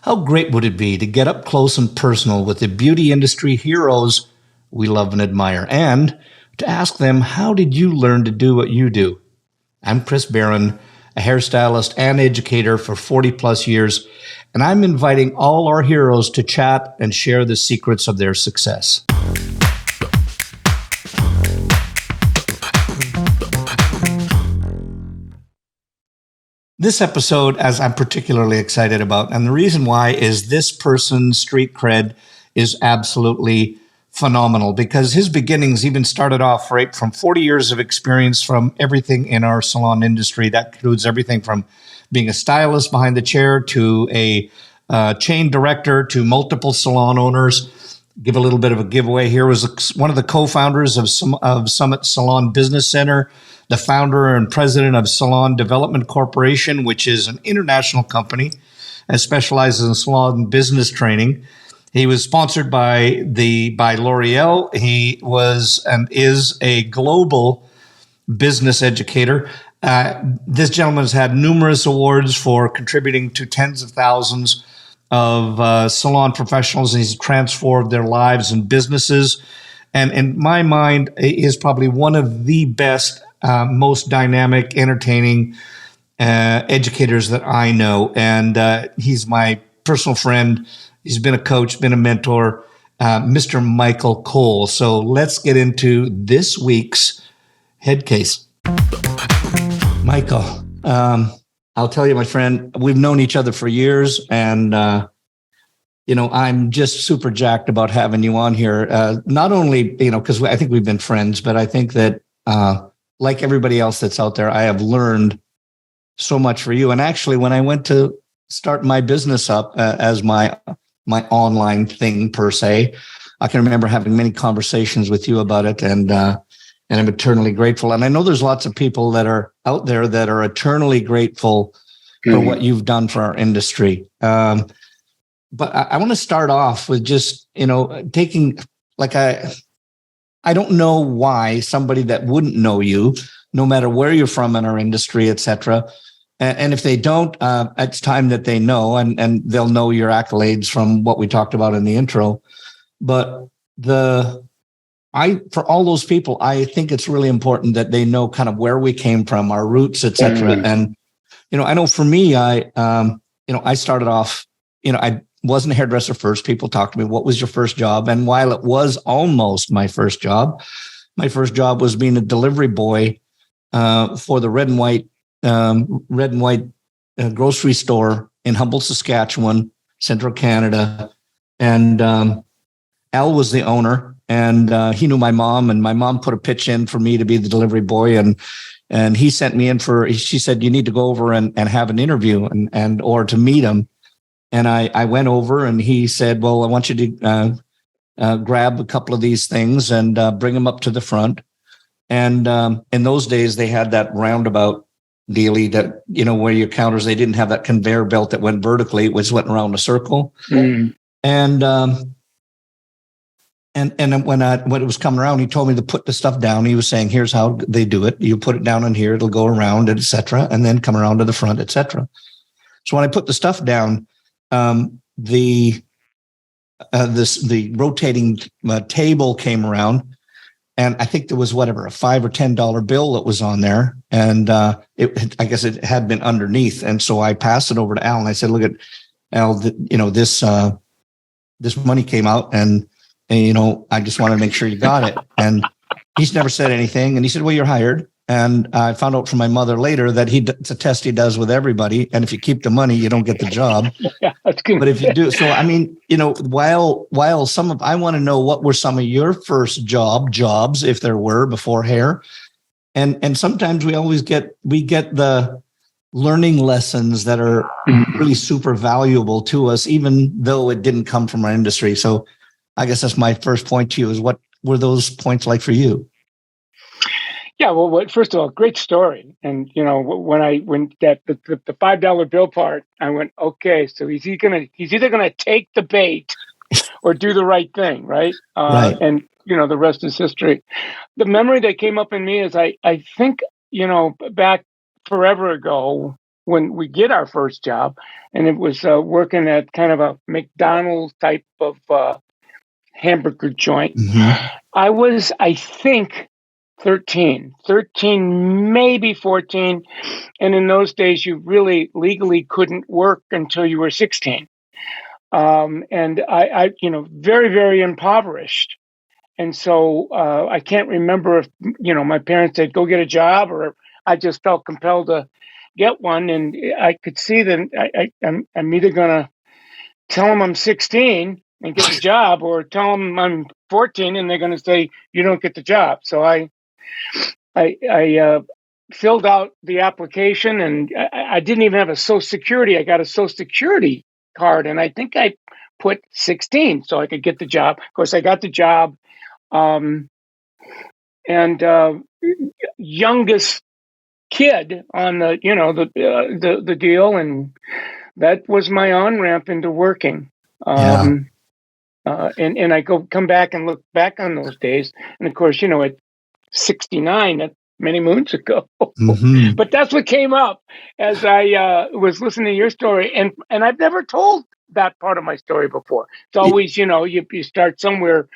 How great would it be to get up close and personal with the beauty industry heroes we love and admire, and to ask them, how did you learn to do what you do? I'm Chris Baran, a hairstylist and educator for 40 plus years, and I'm inviting all our heroes to chat and share the secrets of their success. This episode, as I'm particularly excited about, and the reason why is this person's street cred is absolutely phenomenal, because his beginnings even started off right from 40 years of experience from everything in our salon industry. That includes everything from being a stylist behind the chair to a chain director to multiple salon owners. Give a little bit of a giveaway here. Was one of the co-founders of Summit Salon Business Center, the founder and president of Salon Development Corporation, which is an international company that specializes in salon business training. He was sponsored by L'Oreal. He was and is a global business educator. This gentleman has had numerous awards for contributing to tens of thousands of salon professionals, and he's transformed their lives and businesses. And in my mind, is probably one of the best, most dynamic, entertaining educators that I know. And he's my personal friend. He's been a coach, been a mentor, Mr. Michael Cole. So let's get into this week's Headcase. Michael, I'll tell you, my friend, we've known each other for years, and I'm just super jacked about having you on here. Not only, because I think we've been friends, but I think that like everybody else that's out there, I have learned so much for you. And actually, when I went to start my business up as my online thing per se, I can remember having many conversations with you about it, and I'm eternally grateful. And I know there's lots of people that are out there that are eternally grateful for what you've done for our industry. But I want to start off with just, taking, I don't know why somebody that wouldn't know you, no matter where you're from in our industry, et cetera. And if they don't, it's time that they know, and they'll know your accolades from what we talked about in the intro. But for all those people, I think it's really important that they know kind of where we came from, our roots, et cetera. And, I know for me, I started off, I wasn't a hairdresser first. People talked to me, what was your first job? And while it was almost my first job was being a delivery boy for the red and white grocery store in Humboldt, Saskatchewan, Central Canada. And Al was the owner, and he knew my mom, and my mom put a pitch in for me to be the delivery boy. And he sent me in she said, you need to go over and have an interview or to meet him. And I went over, and he said, well, I want you to grab a couple of these things and bring them up to the front. And in those days, they had that roundabout dealie that, where your counters, they didn't have that conveyor belt that went vertically, it went around a circle. And then when it was coming around, he told me to put the stuff down. He was saying, here's how they do it. You put it down in here, it'll go around, et cetera, and then come around to the front, et cetera. So when I put the stuff down, the rotating table came around, and I think there was a $5 or $10 bill that was on there, and I guess it had been underneath. And so I passed it over to Al, and I said, "Look at Al, this money came out, and I just want to make sure you got it." And he's never said anything, and he said, "Well, you're hired." And I found out from my mother later that it's a test he does with everybody. And if you keep the money, you don't get the job. Yeah, that's good. But if you do, so, I mean, while I want to know what were some of your first jobs, if there were, before hair. And sometimes we get the learning lessons that are really super valuable to us, even though it didn't come from our industry. So I guess that's my first point to you, is what were those points like for you? Yeah, well, first of all, great story. And when the $5 bill part, I went, okay, so he's either gonna take the bait or do the right thing, right? Right. And the rest is history. The memory that came up in me is I think back forever ago, when we get our first job, and it was working at kind of a McDonald's type of hamburger joint. Mm-hmm. I was, I think, 13, maybe 14. And in those days, you really legally couldn't work until you were 16. And very, very impoverished. And so I can't remember if, my parents said, go get a job, or I just felt compelled to get one. And I could see that I'm either going to tell them I'm 16 and get the job, or tell them I'm 14 and they're going to say, you don't get the job. So I filled out the application, and I didn't even have a Social Security. I got a Social Security card, and I think I put 16 so I could get the job. Of course, I got the job. And youngest kid on the deal, and that was my on ramp into working. And I come back and look back on those days, and of course, at 69, that's many moons ago. Mm-hmm. But that's what came up as I was listening to your story, and I've never told that part of my story before. It's always, you start somewhere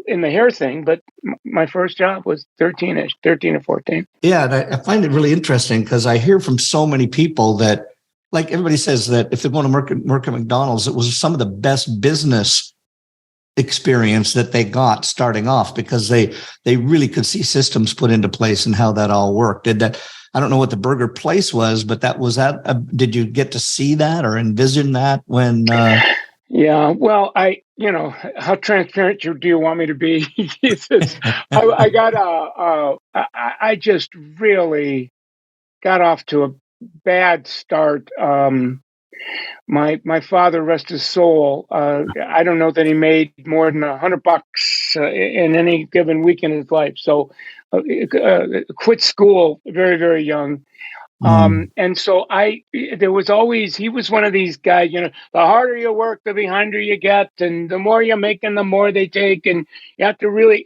in the hair thing, but my first job was 13 or 14. Yeah, and I find it really interesting because I hear from so many people that, like everybody says, that if they want to work at McDonald's, it was some of the best business experience that they got starting off, because they really could see systems put into place and how that all worked. I don't know what the burger place was, but did you get to see that or envision that when? Yeah, well, how transparent do you want me to be? I just really got off to a bad start. My father, rest his soul. I don't know that he made more than $100 in any given week in his life. So, quit school very, very young. And so he was one of these guys, the harder you work, the behinder you get, and the more you're making, the more they take. And you have to really,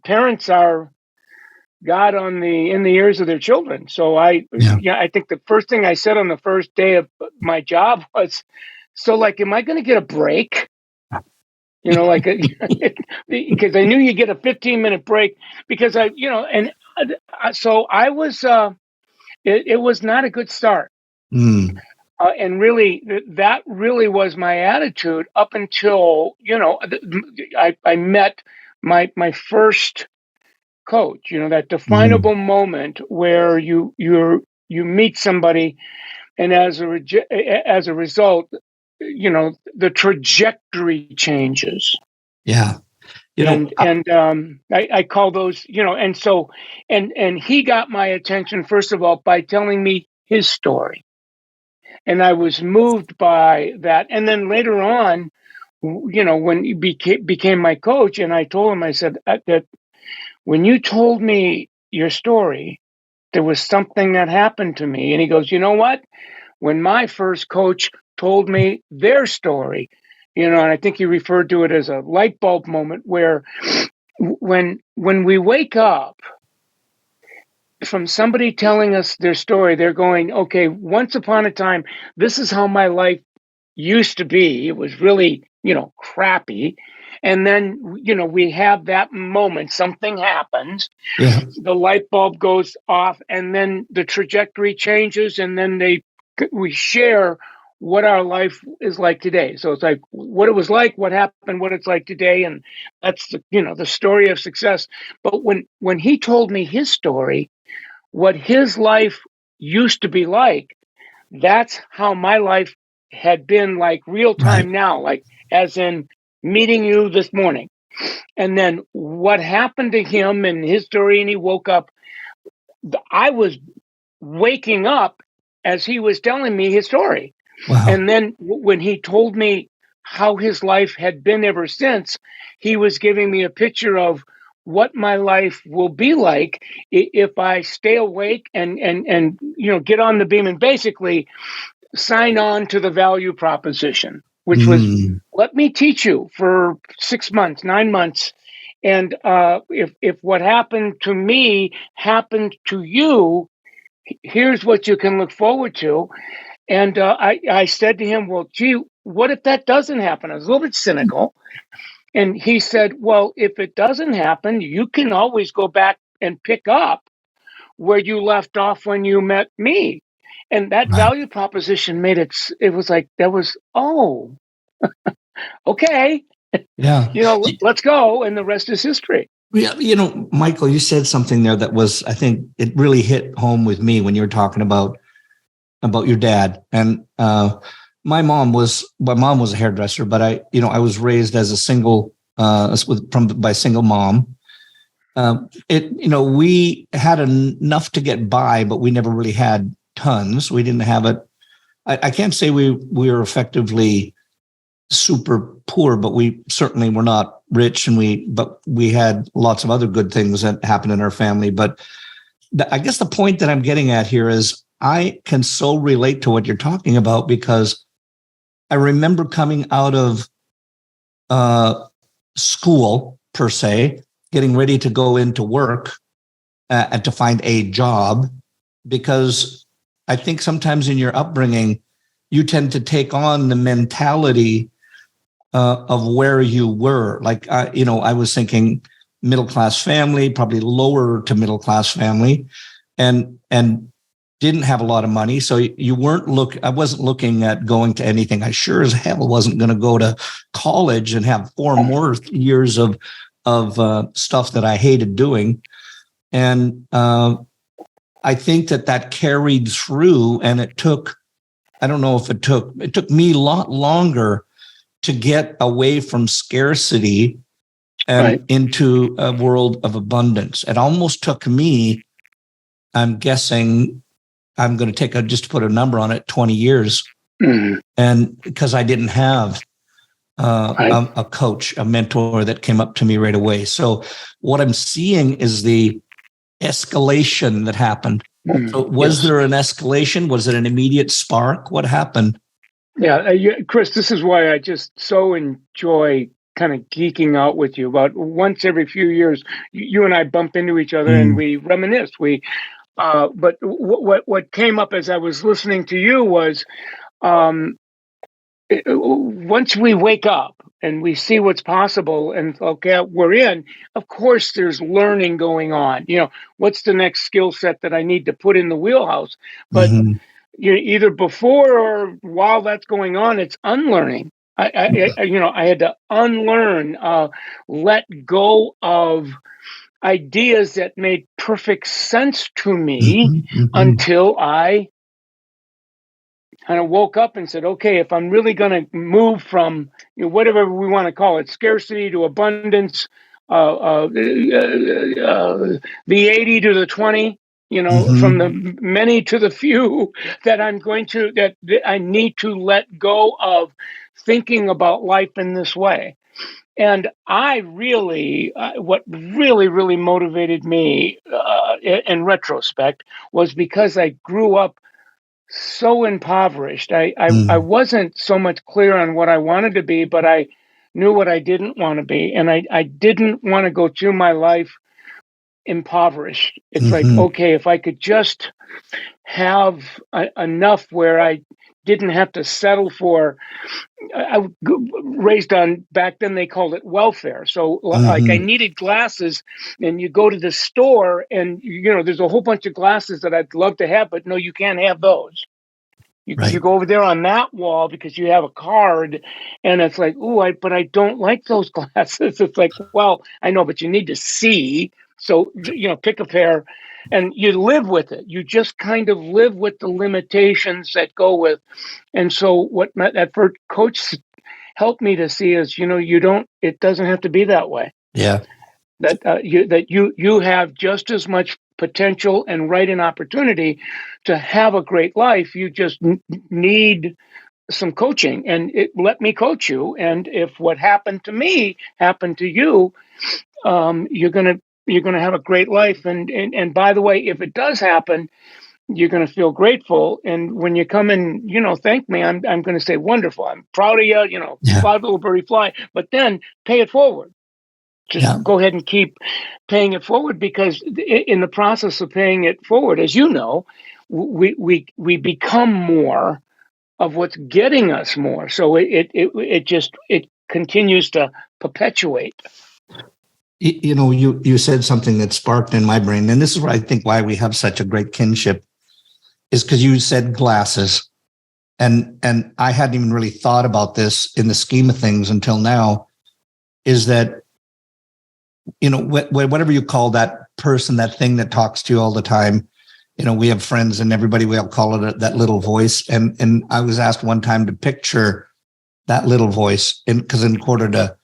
parents are God in the ears of their children. So I think the first thing I said on the first day of my job was, so am I going to get a break? Because I knew you get a 15-minute break, because so I was, it was not a good start. And really, that really was my attitude up until, I met my first coach, that definable moment where you meet somebody, and as a result, the trajectory changes. Yeah. I call those, and so, and he got my attention, first of all, by telling me his story. And I was moved by that. And then later on, when he became my coach, and I told him, I said that when you told me your story, there was something that happened to me. And he goes, you know what? When my first coach told me their story, and I think he referred to it as a light bulb moment, where when we wake up from somebody telling us their story, they're going, okay, once upon a time, this is how my life used to be. It was really, crappy. And then, we have that moment, something happens, the light bulb goes off, and then the trajectory changes, and then we share what our life is like today. So it's like what it was like, what happened, what it's like today. And that's the story of success. But when he told me his story, what his life used to be like, that's how my life had been, like real time now, like as in meeting you this morning. And then what happened to him and his story, and he woke up. I was waking up as he was telling me his story. Wow. And then when he told me how his life had been ever since, he was giving me a picture of what my life will be like if I stay awake and get on the beam and basically sign on to the value proposition, which was, let me teach you for 6 months, 9 months. And if what happened to me happened to you, here's what you can look forward to. And I said to him, well, gee, what if that doesn't happen? I was a little bit cynical. And he said, well, if it doesn't happen, you can always go back and pick up where you left off when you met me. And that Right. value proposition made it was like, that was, oh, okay, Yeah. let's go. And the rest is history. Yeah. Michael, you said something there that was, I think it really hit home with me when you were talking about your dad. And my mom was a hairdresser, but I was raised as a single, by a single mom. We had enough to get by, but we never really had tons. We didn't have it. I can't say we were effectively super poor, but we certainly were not rich, but we had lots of other good things that happened in our family. But I guess the point that I'm getting at here is I can so relate to what you're talking about, because I remember coming out of school, per se, getting ready to go into work and to find a job, because I think sometimes in your upbringing, you tend to take on the mentality of where you were. Like, I was thinking middle-class family, probably lower to middle-class family, and didn't have a lot of money. So I wasn't looking at going to anything. I sure as hell wasn't going to go to college and have 4 more years of stuff that I hated doing. And I think that carried through, and it took me a lot longer to get away from scarcity and into a world of abundance. It almost took me, I'm guessing, I'm going to just to put a number on it, 20 years. Mm-hmm. And because I didn't have a coach, a mentor that came up to me right away. So what I'm seeing is the escalation that happened. So was there an escalation? Was it an immediate spark? What happened? Yeah, Chris, this is why I just so enjoy kind of geeking out with you. About once every few years, you and I bump into each other and we reminisce. But what came up as I was listening to you was, once we wake up and we see what's possible and okay, we're in, of course there's learning going on. What's the next skill set that I need to put in the wheelhouse? But either before or while that's going on, it's unlearning. I had to unlearn, let go of ideas that made perfect sense to me until I kind of woke up and said, okay, if I'm really going to move from whatever we want to call it, scarcity to abundance, the 80 to the 20, from the many to the few, that I need to let go of thinking about life in this way. And what really, really motivated me in retrospect was because I grew up so impoverished. I wasn't so much clear on what I wanted to be, but I knew what I didn't want to be. And I didn't want to go through my life impoverished. It's like, okay, if I could just have enough where I didn't have to settle for, I raised on, back then they called it welfare. So like I needed glasses, and you go to the store and there's a whole bunch of glasses that I'd love to have, but no, you can't have those. You go over there on that wall because you have a card, and it's like, but I don't like those glasses. It's like, well, I know, but you need to see. So, pick a pair and you live with it. You just kind of live with the limitations that go with. And so what that first coach helped me to see is, it doesn't have to be that way. Yeah. That you have just as much potential and right and opportunity to have a great life. You just need some coaching, and let me coach you. And if what happened to me happened to you, you're gonna have a great life. And by the way, if it does happen, you're going to feel grateful. And when you come and, thank me, I'm going to say, wonderful. I'm proud of you, fly, little birdie, fly, but then pay it forward. just go ahead and keep paying it forward, because in the process of paying it forward, as you know, we become more of what's getting us more. So it continues to perpetuate. You said something that sparked in my brain, and this is where I think why we have such a great kinship is because you said glasses, and I hadn't even really thought about this in the scheme of things until now. Is that whatever you call that person, that thing that talks to you all the time. We have friends, and everybody we all call it that little voice. And I was asked one time to picture that little voice, because in order to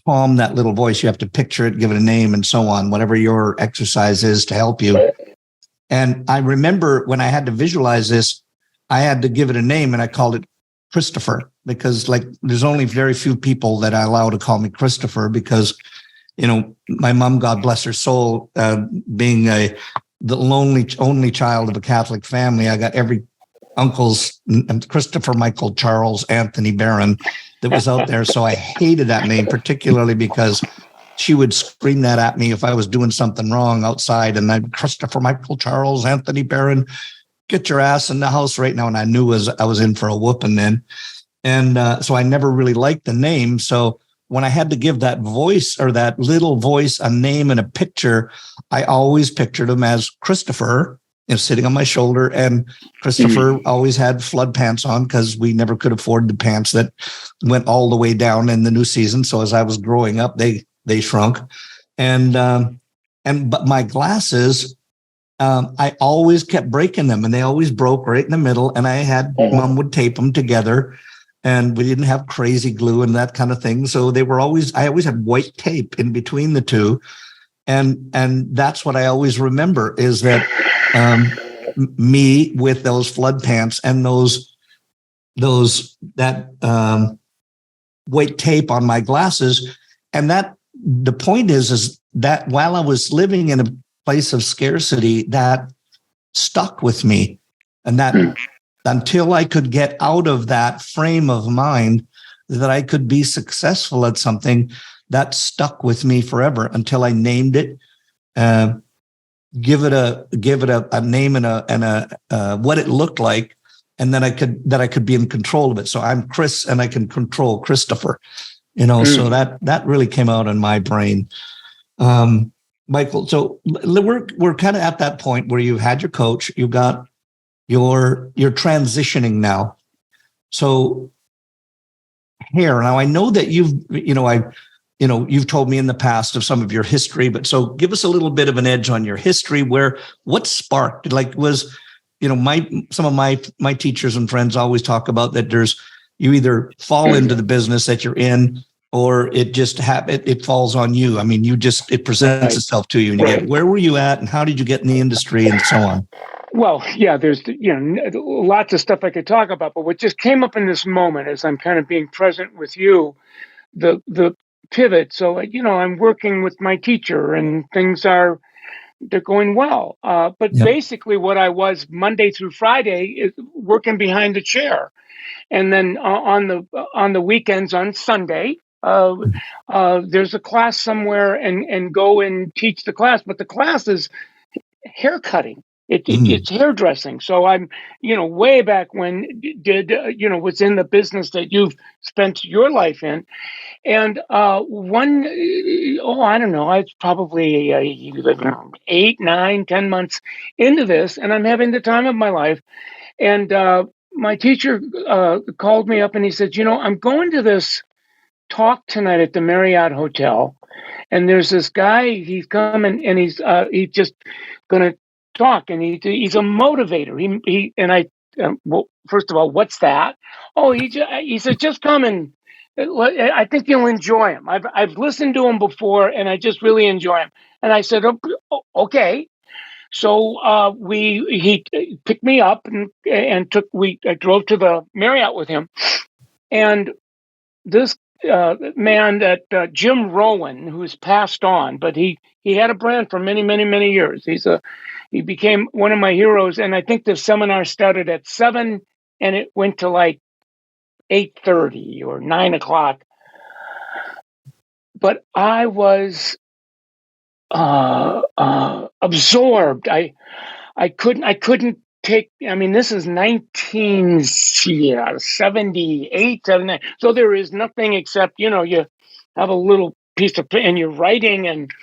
calm that little voice, you have to picture it, give it a name, and so on, whatever your exercise is to help you. And I remember when I had to visualize this, I had to give it a name, and I called it Christopher, because there's only very few people that I allow to call me Christopher, because my mom, God bless her soul, being the only child of a Catholic family, I got every uncle's Christopher, Michael, Charles, Anthony, Baran that was out there. So I hated that name, particularly because she would scream that at me if I was doing something wrong outside. And I'd, Christopher, Michael, Charles, Anthony, Baran, get your ass in the house right now. And I knew I was in for a whooping then. And so I never really liked the name. So when I had to give that voice, or that little voice, a name and a picture, I always pictured him as Christopher, sitting on my shoulder. And Christopher always had flood pants on, because we never could afford the pants that went all the way down in the new season. So as I was growing up, they shrunk. But my glasses, I always kept breaking them, and they always broke right in the middle. And I had Mom would tape them together, and we didn't have crazy glue and that kind of thing. So I always had white tape in between the two. And that's what I always remember, is that me with those flood pants and that white tape on my glasses. And that the point is that while I was living in a place of scarcity, that stuck with me. And that until I could get out of that frame of mind, that I could be successful at something, that stuck with me forever until I named it, give it a name and a what it looked like, and then I could be in control of it. So I'm Chris, and I can control Christopher. So that really came out in my brain. Michael, so we're kind of at that point where you've had your coach, you've got you're transitioning now. So hair. Now I know that you've told me in the past of some of your history, but so give us a little bit of an edge on your history. What sparked? Some of my teachers and friends always talk about that you either fall into the business that you're in, or it just it falls on you. I mean, it presents itself to you, and you get, where were you at, and how did you get in the industry, and so on. Well, yeah, there's lots of stuff I could talk about, but what just came up in this moment as I'm kind of being present with you, the pivot. So I'm working with my teacher, and they're going well. But basically, what I was Monday through Friday is working behind a chair, and then on the weekends, on Sunday, there's a class somewhere, and go and teach the class. But the class is hair cutting. It's hairdressing. So I'm, way back when was in the business that you've spent your life in. And I don't know, it's probably 8, 9, 10 months into this, and I'm having the time of my life. And my teacher called me up, and he said, I'm going to this talk tonight at the Marriott Hotel. And there's this guy, he's coming, and he's just going to talk, and he's a motivator. Well, first of all, what's that? Oh, he said, just come, and I think you'll enjoy him. I've listened to him before, and I just really enjoy him. And I said, okay. So he picked me up, and I drove to the Marriott with him, and this man that Jim Rowan, who's passed on, but he had a brand for many, many, many years. He became one of my heroes, and I think the seminar started at 7, and it went to like 8:30 or 9 o'clock. but I was absorbed. I couldn't take. I mean, this is 1978, 79. So there is nothing except you have a little piece of and you're writing and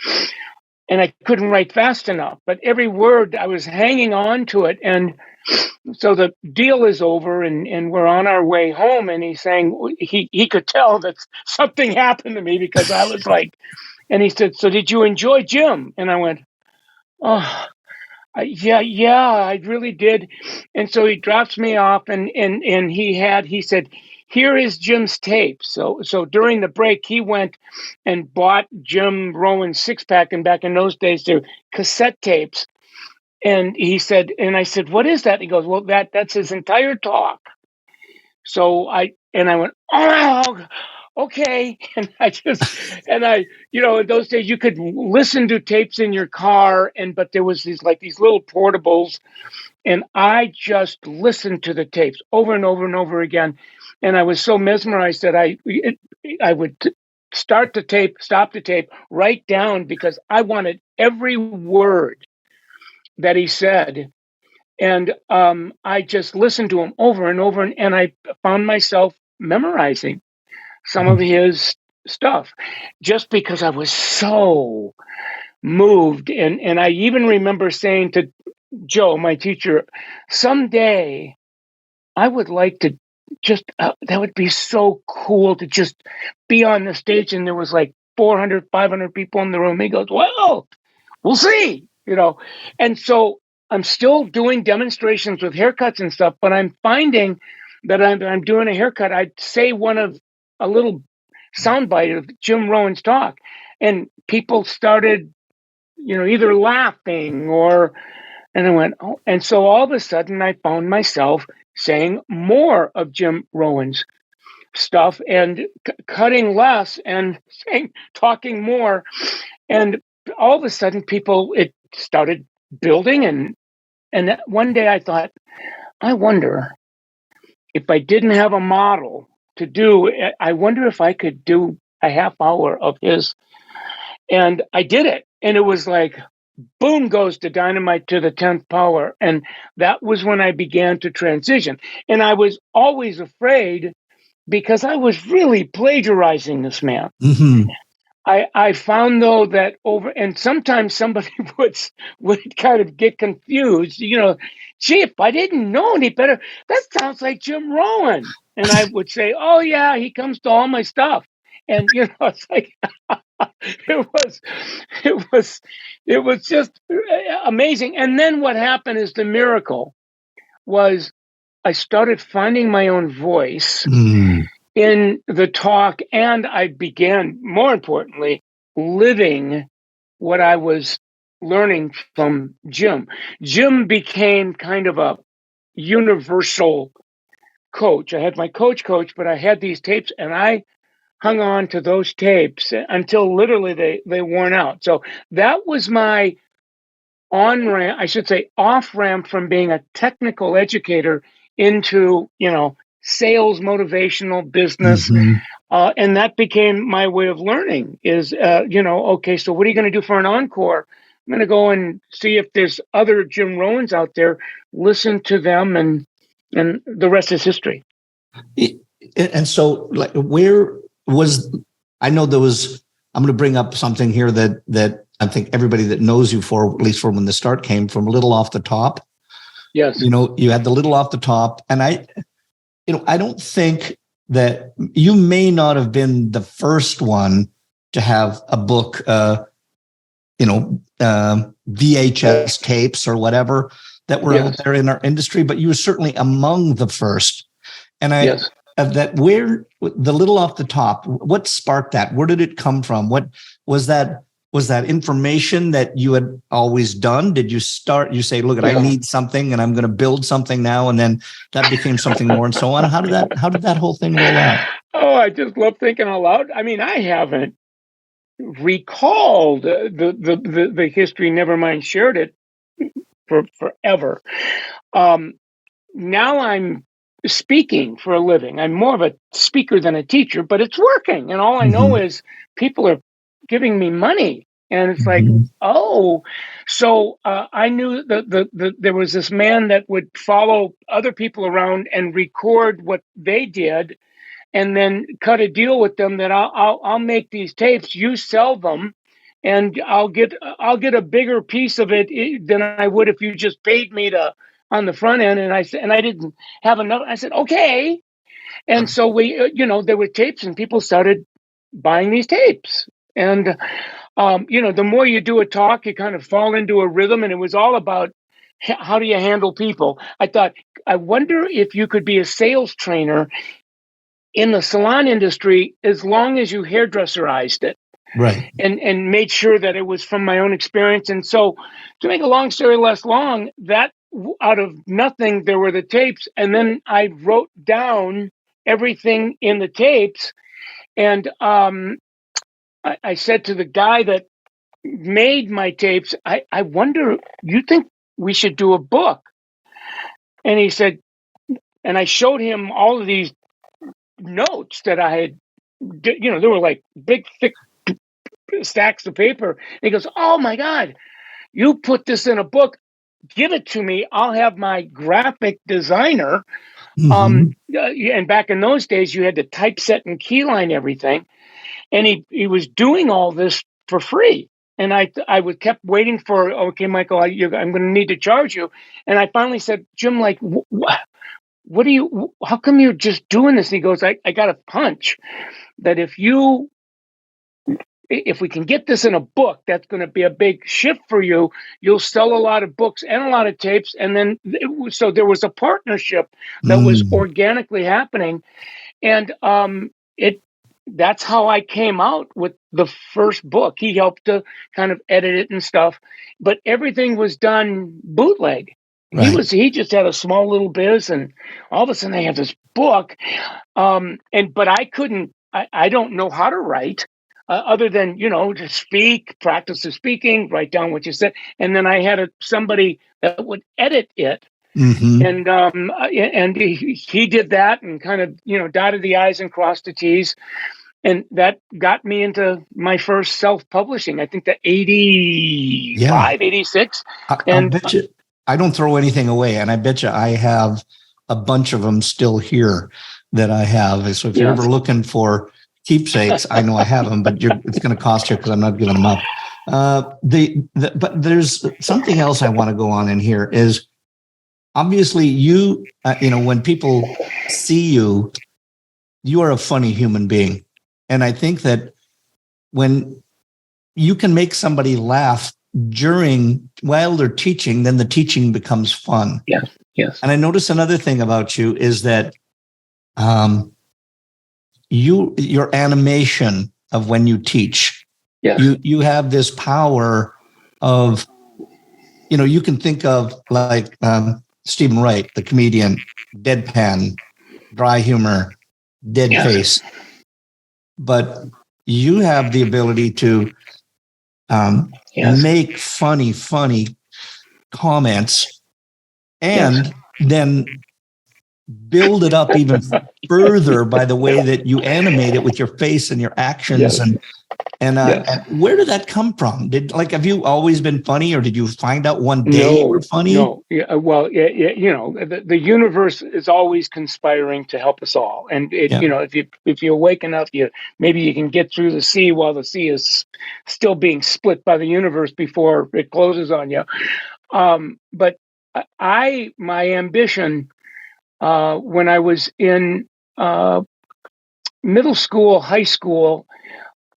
I couldn't write fast enough. But every word I was hanging on to it, and so the deal is over, and we're on our way home, and he's saying he could tell that something happened to me because I was like, and he said, "So did you enjoy Jim?" And I went, "Oh." Yeah, I really did. And so he drops me off, and he said, "Here is Jim's tape." So during the break, he went and bought Jim Rowan's six pack, and back in those days, they're cassette tapes. And he said, and I said, "What is that?" He goes, "Well, that's his entire talk." So I went, "Oh, okay." And in those days you could listen to tapes in your car, but there was these little portables, and I just listened to the tapes over and over and over again, and I was so mesmerized that I would start the tape, stop the tape, write down, because I wanted every word that he said. And I just listened to him over and over, and I found myself memorizing some of his stuff just because I was so moved. And I even remember saying to Joe, my teacher, someday I would like to just, that would be so cool to just be on the stage. And there was like 400, 500 people in the room. He goes, "Well, we'll see. And so I'm still doing demonstrations with haircuts and stuff, but I'm finding that I'm doing a haircut. I'd say a little soundbite of Jim Rowan's talk, and people started, either laughing and I went, oh, and so all of a sudden I found myself saying more of Jim Rowan's stuff and cutting less and talking more. And all of a sudden it started building. And one day I thought, I wonder if I didn't have a model to do, I wonder if I could do a half hour of his. And I did it. And it was like, boom goes the dynamite to the 10th power. And that was when I began to transition. And I was always afraid because I was really plagiarizing this man. Mm-hmm. I found though that and sometimes somebody would kind of get confused, "Gee, if I didn't know any better, that sounds like Jim Rowan." And I would say, "Oh yeah, he comes to all my stuff." And it's like it was it was it was just amazing. And then what happened is the miracle was I started finding my own voice in the talk, and I began, more importantly, living what I was learning from Jim. Jim became kind of a universal coach. I had my coach, but I had these tapes, and I hung on to those tapes until literally they worn out. So that was my on ramp, I should say off ramp, from being a technical educator into, sales, motivational business. Mm-hmm. And that became my way of learning is, okay, so what are you going to do for an encore? I'm going to go and see if there's other Jim Rowans out there, listen to them, and the rest is history. And so, like, I know there was, I'm going to bring up something here that I think everybody that knows you, for at least from when the start came, from Little Off the Top. Yes. You had the Little Off the Top, and I don't think that you may not have been the first one to have a book, VHS tapes or whatever that were out there in our industry, but you were certainly among the first. And where the Little Off the Top, what sparked that? Where did it come from? What was that? Was that information that you had always done? Did you say, look, I need something and I'm going to build something now, and then that became something more and so on? How did that whole thing roll out? Oh, I just love thinking out loud. I mean, I haven't recalled the history, never mind shared it, for forever. Now I'm speaking for a living. I'm more of a speaker than a teacher, but it's working. And all I know is people are giving me money. And it's like, Mhm. oh, so I knew that there was this man that would follow other people around and record what they did, and then cut a deal with them that I'll make these tapes, you sell them, and I'll get a bigger piece of it than I would if you just paid me to on the front end. And I said, and I didn't have enough. I said, okay. And so we, there were tapes, and people started buying these tapes. And the more you do a talk, you kind of fall into a rhythm, and it was all about how do you handle people. I thought, I wonder if you could be a sales trainer in the salon industry as long as you hairdresserized it. Right. And made sure that it was from my own experience. And so, to make a long story less long, that out of nothing, there were the tapes. And then I wrote down everything in the tapes. And I said to the guy that made my tapes, I wonder, you think we should do a book? And he said, and I showed him all of these notes that I had, there were like big, thick stacks of paper. And he goes, oh my God, you put this in a book, give it to me. I'll have my graphic designer. And back in those days, you had to typeset and keyline everything. And he was doing all this for free. And I kept waiting for, okay, Michael, I'm going to need to charge you. And I finally said, Jim, like, what do you, how come you're just doing this? And he goes, I got a hunch that if we can get this in a book, that's going to be a big shift for you. You'll sell a lot of books and a lot of tapes. And then, so there was a partnership that was organically happening. And that's how I came out with the first book. He helped to kind of edit it and stuff, but everything was done bootleg. Right. He just had a small little biz, and all of a sudden they have this book. But I don't know how to write. Other than to speak, practice the speaking, write down what you said, and then I had somebody that would edit it, and he did that, and kind of dotted the I's and crossed the T's, and that got me into my first self-publishing. I think that 85, 86, I bet you I don't throw anything away, and I bet you I have a bunch of them still here that I have. So if you're ever looking for keepsakes, I know I have them, but it's going to cost you because I'm not giving them up. But there's something else I want to go on in here is obviously you, when people see you, you are a funny human being. And I think that when you can make somebody laugh while they're teaching, then the teaching becomes fun. Yes. Yes. And I notice another thing about you is that, your animation of when you teach, you have this power of, you can think of like Stephen Wright, the comedian, deadpan, dry humor, dead face, but you have the ability to make funny comments and then build it up even further by the way that you animate it with your face and your actions. And where did that come from? Have you always been funny, or did you find out one day you were funny? No. Yeah, well, the universe is always conspiring to help us all. And if you awake enough, maybe you can get through the sea while the sea is still being split by the universe before it closes on you. But my ambition, when I was in middle school, high school,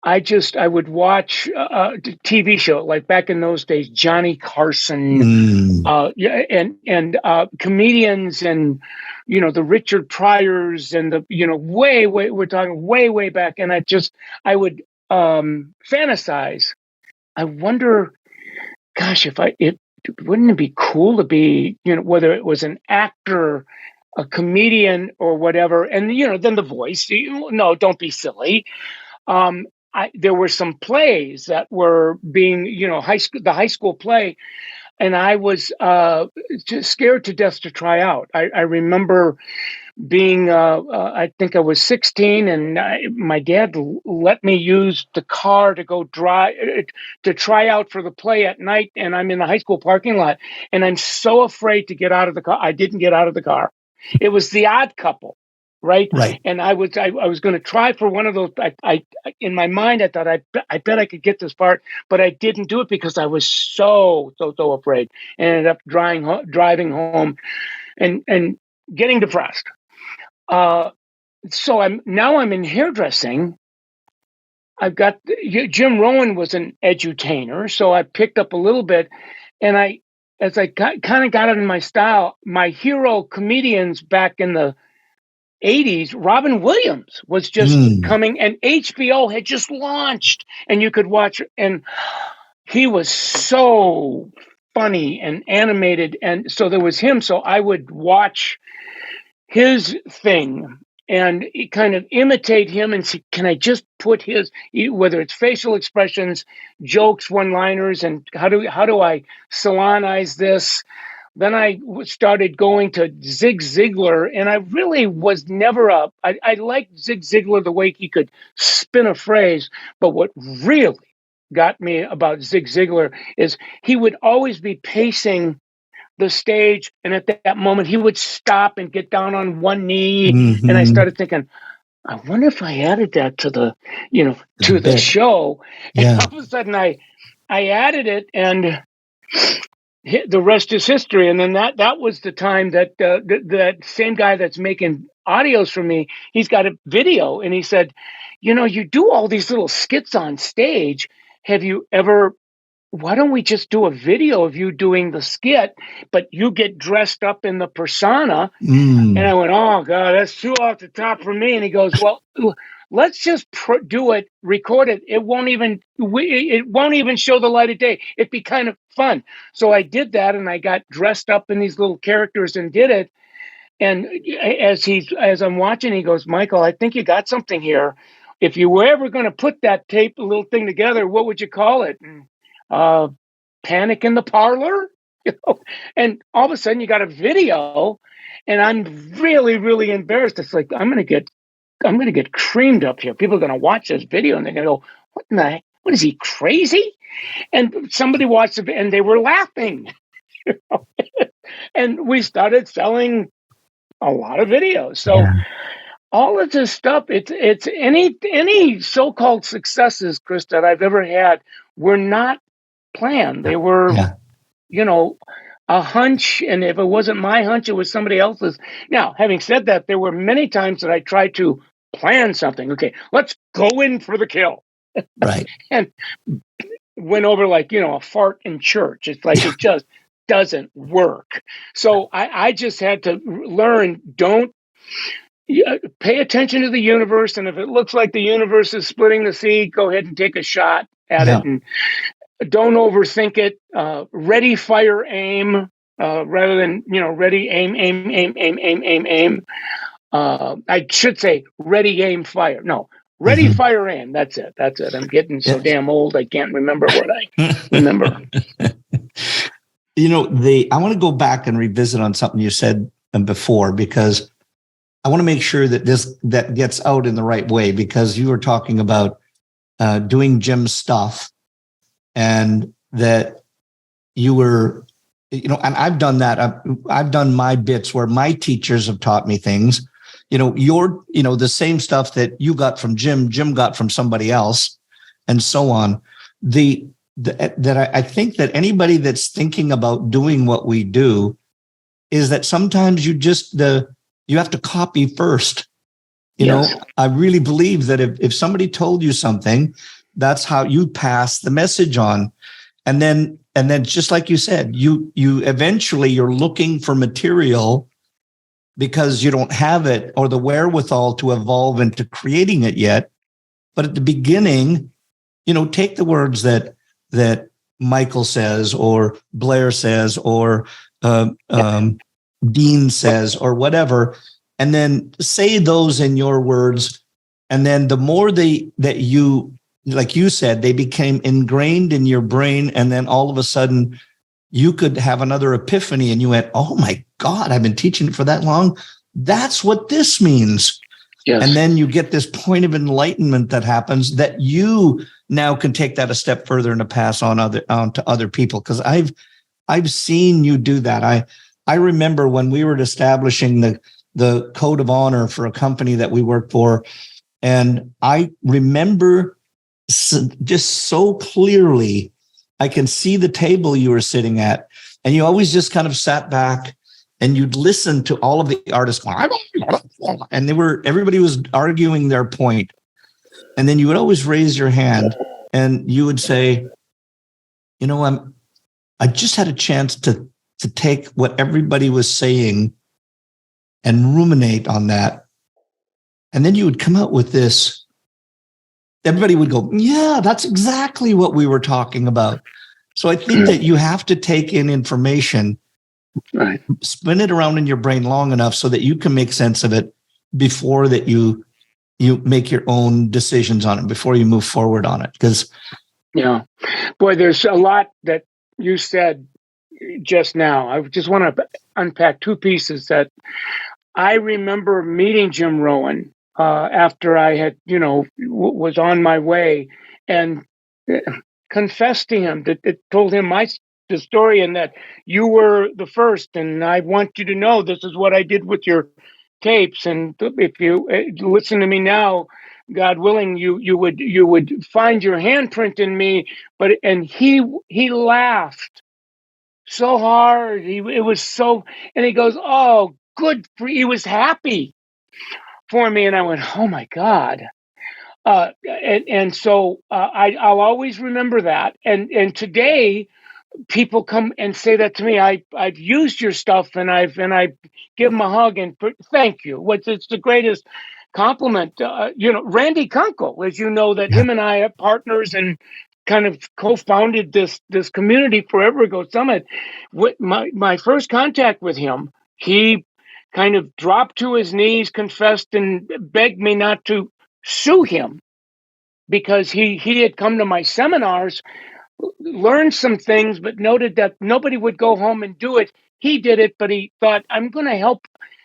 I would watch a TV show, like back in those days, Johnny Carson, and comedians, and the Richard Pryors, and the way we're talking way back, and I would fantasize. I wonder, gosh, wouldn't it be cool to be, whether it was an actor, a comedian, or whatever, and then the voice. No, don't be silly. There were some plays that were being, the high school play. and I was just scared to death to try out. I remember being, I think I was 16, and my dad let me use the car to go drive to try out for the play at night. And I'm in the high school parking lot, and I'm so afraid to get out of the car. I didn't get out of the car. It was The Odd Couple, right? Right. And I was going to try for one of those. I in my mind I thought I bet I could get this part, but I didn't do it because I was so afraid. And ended up driving home and getting depressed. So I'm in hairdressing. I've got Jim Rowan was an edutainer, so I picked up a little bit, and as I kind of got it in my style. My hero comedians back in the 80s, Robin Williams was just coming, and HBO had just launched, and you could watch, and he was so funny and animated, and so there was him. So I would watch his thing and kind of imitate him and see, can I just put his, whether it's facial expressions, jokes, one-liners, and how do I salonize this? Then I started going to Zig Ziglar, and I really was never I liked Zig Ziglar the way he could spin a phrase, but what really got me about Zig Ziglar is he would always be pacing the stage, and at that moment he would stop and get down on one knee. And I started thinking, I wonder if I added that to the show. Yeah. And all of a sudden I added it, and the rest is history. And then that was the time that that same guy that's making audios for me, he's got a video, and he said, you do all these little skits on stage. Why don't we just do a video of you doing the skit, but you get dressed up in the persona? And I went, oh God, that's too off the top for me. And he goes, well, let's just do it, record it. It won't even show the light of day. It'd be kind of fun. So I did that, and I got dressed up in these little characters and did it. And as I'm watching, he goes, Michael, I think you got something here. If you were ever going to put that little thing together, what would you call it? Panic in the Parlor. And all of a sudden you got a video, and I'm really, really embarrassed. It's like, I'm going to get creamed up here. People are going to watch this video, and they're going to go, what is he, crazy? And somebody watched it, and they were laughing. And we started selling a lot of videos. So all of this stuff, it's any so-called successes, Chris, that I've ever had were not planned. They were, a hunch. And if it wasn't my hunch, it was somebody else's. Now, having said that, there were many times that I tried to plan something. Okay, let's go in for the kill. Right. And went over like, a fart in church. It's like, it just doesn't work. So I just had to learn, don't pay attention to the universe. And if it looks like the universe is splitting the sea, go ahead and take a shot at it. And don't overthink it. Ready, fire, aim, rather than, ready, aim. I should say ready, aim, fire. No, ready, fire, aim. That's it. I'm getting so damn old, I can't remember what I remember. I want to go back and revisit on something you said before, because I want to make sure that that gets out in the right way, because you were talking about doing Jim's stuff, and that you were, and I've done that. I've done my bits where my teachers have taught me things, the same stuff that you got from Jim got from somebody else, and so on. I think that anybody that's thinking about doing what we do is that sometimes you have to copy first. I really believe that if somebody told you something, that's how you pass the message on. And then just like you said, you eventually you're looking for material because you don't have it or the wherewithal to evolve into creating it yet. But at the beginning, take the words that Michael says, or Blair says, or Dean says, or whatever, and then say those in your words. And then the more that you, like you said, they became ingrained in your brain. And then all of a sudden you could have another epiphany and you went, oh my God, I've been teaching it for that long. That's what this means. Yes. And then you get this point of enlightenment that happens that you now can take that a step further and to pass on to other people. Because I've seen you do that. I remember when we were establishing the code of honor for a company that we worked for, and I remember just so clearly, I can see the table you were sitting at, and you always just kind of sat back and you'd listen to all of the artists going, and everybody was arguing their point. And then you would always raise your hand and you would say, you know, I just had a chance to take what everybody was saying and ruminate on that. And then you would come out with this. Everybody would go, yeah, that's exactly what we were talking about. So I think that you have to take in information, right, spin it around in your brain long enough so that you can make sense of it before that you make your own decisions on it, before you move forward on it. Because yeah, boy, there's a lot that you said just now. I just want to unpack two pieces that I remember meeting Jim Rowan after I had, was on my way, and confessed to him that told him the story, and that you were the first, and I want you to know this is what I did with your tapes, and if you listen to me now, God willing, you would find your handprint in me. And he laughed so hard. It was so, and he goes, oh, good for you. He was happy for me. And I went, oh my God. So I'll always remember that. And today people come and say that to me. I've used your stuff and I give them a hug and thank you. It's the greatest compliment. Randy Kunkel, as you know, that him and I are partners and kind of co-founded this community Forever Ago Summit. With my first contact with him, he kind of dropped to his knees, confessed, and begged me not to sue him because he had come to my seminars, learned some things, but noted that nobody would go home and do it. He did it, but he thought, I'm going to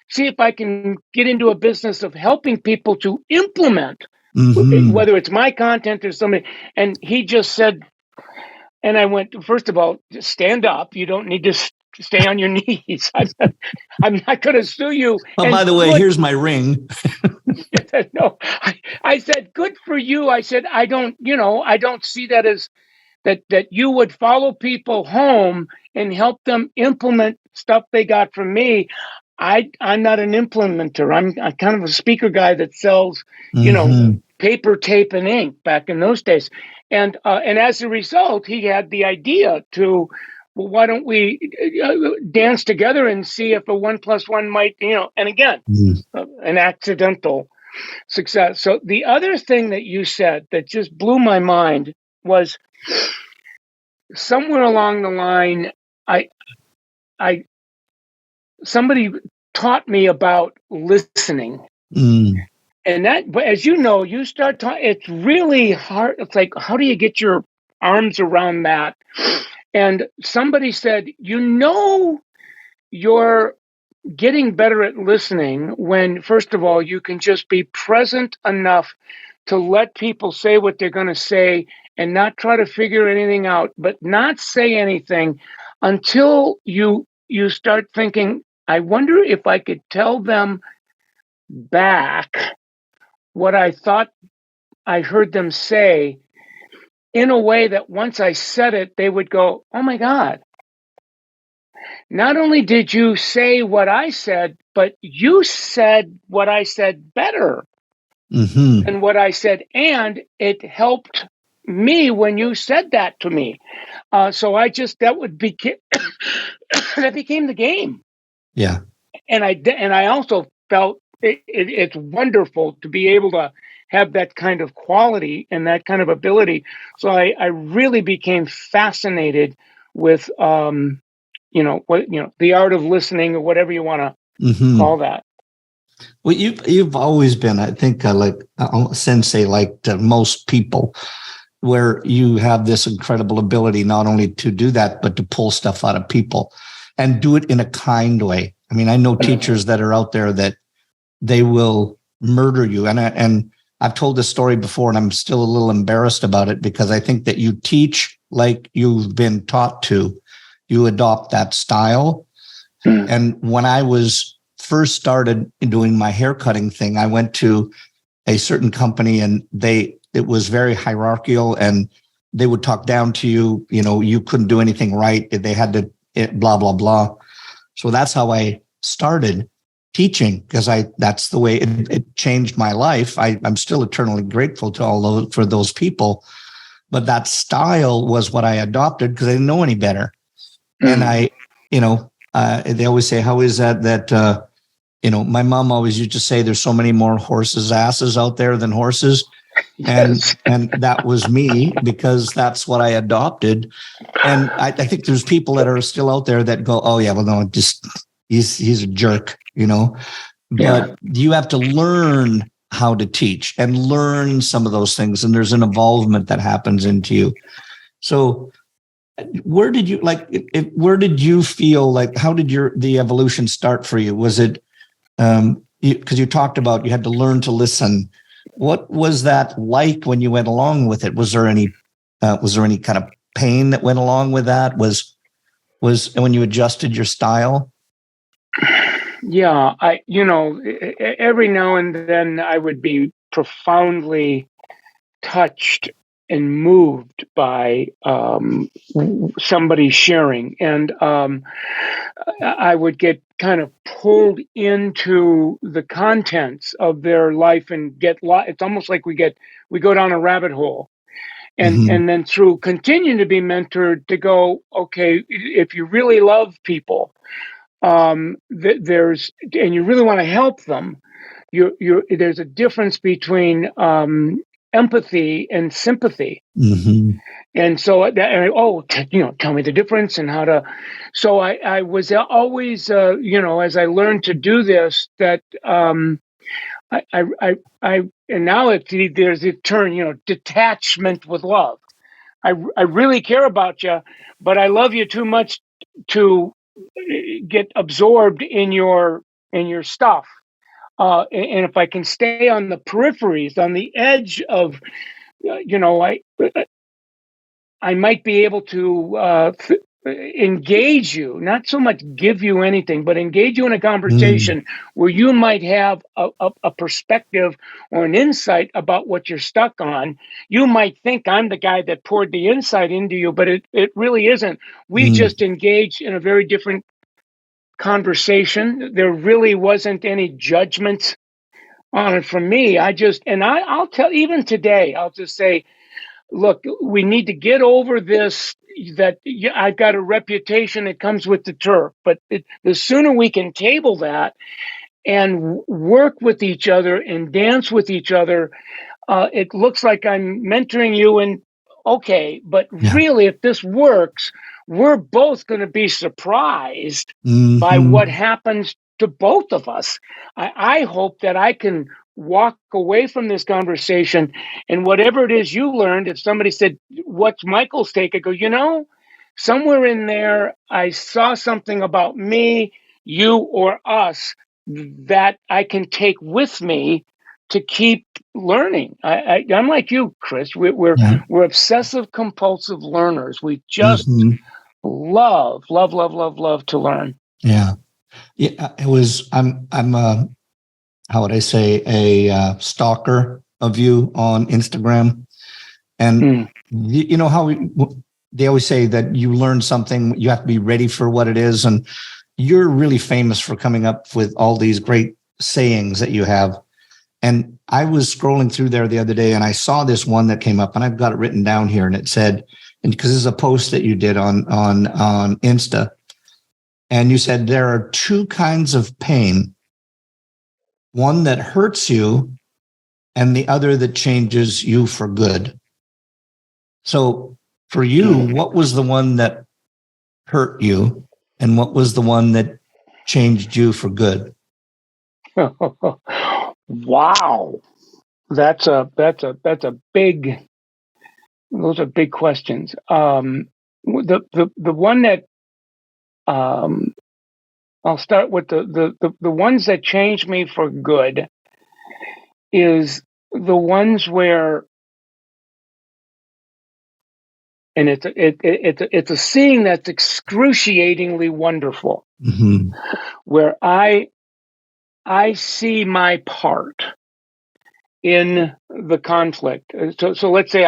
see if I can get into a business of helping people to implement, whether it's my content or somebody. And he just said, and I went, first of all, just stand up. You don't need to stay on your knees. I'm not going to sue you. Oh, by the way, here's my ring. No, I said, good for you. I said, I don't see that as that you would follow people home and help them implement stuff they got from me. I'm not an implementer. I'm kind of a speaker guy that sells, paper, tape, and ink back in those days. And as a result, he had the idea to, well, why don't we dance together and see if a 1 + 1 might, and again, an accidental success. So the other thing that you said that just blew my mind was somewhere along the line, somebody taught me about listening. And that, but as you know, you start talking, it's really hard. It's like, how do you get your arms around that? And somebody said, you're getting better at listening when, first of all, you can just be present enough to let people say what they're going to say and not try to figure anything out, but not say anything until you start thinking, I wonder if I could tell them back what I thought I heard them say in a way that once I said it, they would go, oh my God. Not only did you say what I said, but you said what I said better than what I said. And it helped me when you said that to me. So that became the game. Yeah. And I also felt it's wonderful to be able to have that kind of quality and that kind of ability. So I really became fascinated with, the art of listening or whatever you want to call that. Well, you've always been, I think, like a sensei, like to most people. where you have this incredible ability not only to do that, but to pull stuff out of people and do it in a kind way. I mean, I know teachers that are out there that they will murder you. And I've told this story before, and I'm still a little embarrassed about it because I think that you teach like you've been taught to. You adopt that style. And when I was first started doing my hair cutting thing, I went to a certain company and it was very hierarchical and they would talk down to you. You know, you couldn't do anything right. They had to blah, blah, blah. So that's how I started teaching, because that's the way it changed my life. I'm still eternally grateful to for those people, but that style was what I adopted because I didn't know any better. And they always say, how is that my mom always used to say there's so many more horses' asses out there than horses. Yes. And that was me because that's what I adopted. And I think there's people that are still out there that go, oh yeah, well, no, just he's a jerk, but you have to learn how to teach and learn some of those things. And there's an evolvement that happens into you. So where did you feel like, how did the evolution start for you? Was it, because you talked about you had to learn to listen. What was that like when you went along with it? Was there any kind of pain that went along with that? Was when you adjusted your style? Yeah, every now and then I would be profoundly touched and moved by somebody sharing, and I would get kind of pulled into the contents of their life and it's almost like we go down a rabbit hole. And then through continuing to be mentored to go, okay, if you really love people, and you really want to help them, there's a difference between empathy and sympathy. And so tell me the difference and how to. So I was always, as I learned to do this, that and now there's a turn, detachment with love. I really care about you, but I love you too much to get absorbed in your stuff. And if I can stay on the peripheries, on the edge of, I might be able to engage you, not so much give you anything, but engage you in a conversation where you might have a perspective or an insight about what you're stuck on. You might think I'm the guy that poured the insight into you, but it really isn't. We just engaged in a very different conversation. There really wasn't any judgment on it from me. I'll tell, even today, I'll just say, look, we need to get over this, that I've got a reputation that comes with the turf, but the sooner we can table that and work with each other and dance with each other, it looks like I'm mentoring you, and okay, but really, if this works, we're both going to be surprised by what happens to both of us. I hope that I can walk away from this conversation, and whatever it is you learned, if somebody said, what's Michael's take? I go, somewhere in there, I saw something about me, you, or us that I can take with me to keep learning. I'm like you, Chris. We're obsessive compulsive learners. We just love to learn. Yeah. It was. I'm how would I say, a stalker of you on Instagram, and you know how they always say that you learn something, you have to be ready for what it is, and you're really famous for coming up with all these great sayings that you have. And I was scrolling through there the other day and I saw this one that came up, and I've got it written down here, and it said, and because this is a post that you did on Insta, and you said there are two kinds of pain, one that hurts you and the other that changes you for good. So for you, what was the one that hurt you and what was the one that changed you for good? Wow. That's a big Those are big questions. The one that I'll start with the ones that changed me for good is the ones where, and it's a seeing that's excruciatingly wonderful, Mm-hmm. where I see my part in the conflict. So let's say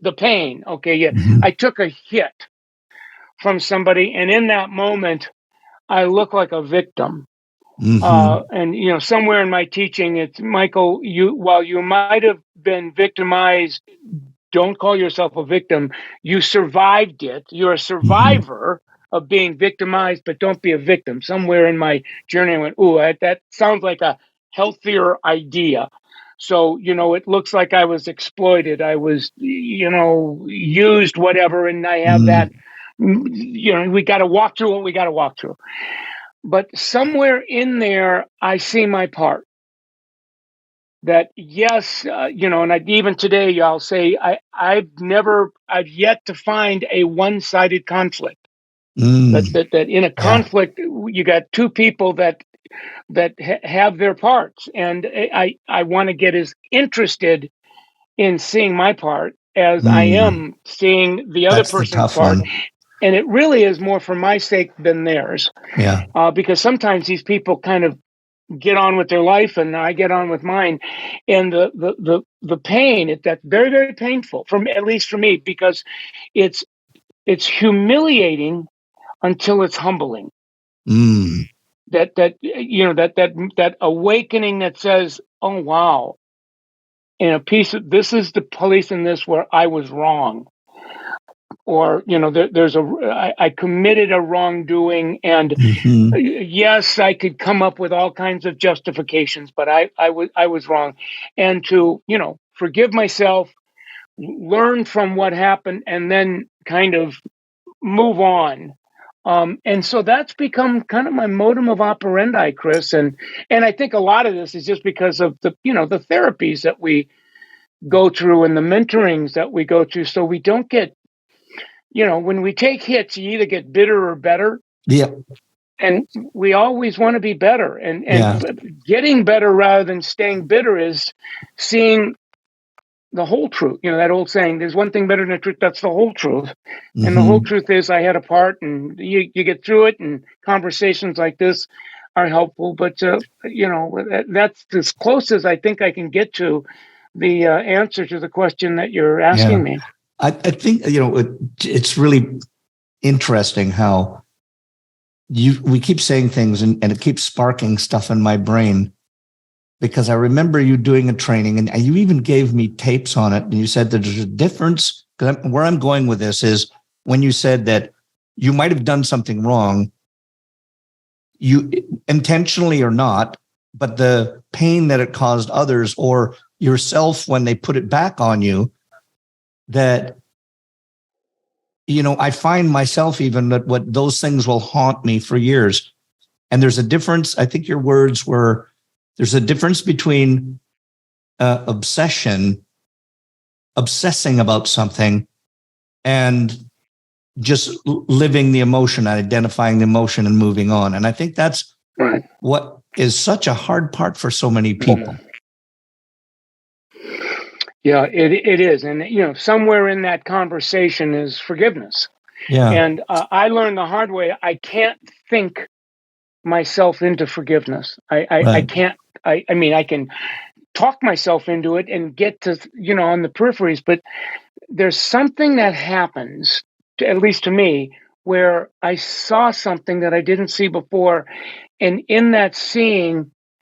the pain. Okay, yeah, Mm-hmm. I took a hit from somebody, and in that moment, I look like a victim. Mm-hmm. And somewhere in my teaching, it's Michael. While you might have been victimized, don't call yourself a victim. You survived it. You're a Mm-hmm. survivor of being victimized, but don't be a victim. Somewhere in my journey, I went, "Ooh, that sounds like a healthier idea." So, it looks like I was exploited. I was, used, whatever. And I have that, we got to walk through what we got to walk through. But somewhere in there, I see my part. That yes, and even today I'll say I've yet to find a one-sided conflict. Mm. That in a Yeah. conflict you got two people that have their parts, and I want to get as interested in seeing my part as I Mm. am seeing the other That's the person's tough part, one. and it really is more for my sake than theirs, Yeah. because sometimes these people kind of get on with their life and I get on with mine, and the pain, that's very, very painful, at least for me, because it's humiliating until it's humbling. Mm. That awakening that says, oh wow, in a piece of this is the place in this where I was wrong, or I committed a wrongdoing, and Mm-hmm. yes, I could come up with all kinds of justifications, but I was wrong, and to forgive myself, learn from what happened, and then kind of move on. And so that's become kind of my modum of operandi, Chris, and I think a lot of this is just because of the therapies that we go through and the mentorings that we go through, so we don't get, when we take hits, you either get bitter or better. Yeah. And we always want to be better, and Yeah. getting better rather than staying bitter is seeing the whole truth. That old saying, there's one thing better than the truth. That's the whole truth. And the whole Mm-hmm. truth is I had a part, and you get through it, and conversations like this are helpful. But, that's as close as I think I can get to the answer to the question that you're Yeah. asking me. I think, it's really interesting how we keep saying things and it keeps sparking stuff in my brain, because I remember you doing a training and you even gave me tapes on it. And you said that there's a difference. Where I'm going with this is when you said that you might have done something wrong, you intentionally or not, but the pain that it caused others or yourself when they put it back on you, that I find myself even that what those things will haunt me for years. And there's a difference. I think your words were, there's a difference between obsessing about something, and just living the emotion, identifying the emotion and moving on. And I think that's Right. what is such a hard part for so many people. Yeah, it is. And, somewhere in that conversation is forgiveness. Yeah. And I learned the hard way, I can't think myself into forgiveness. I Right. can't, I mean, I can talk myself into it and get to, on the peripheries, but there's something that happens, at least to me, where I saw something that I didn't see before. And in that seeing,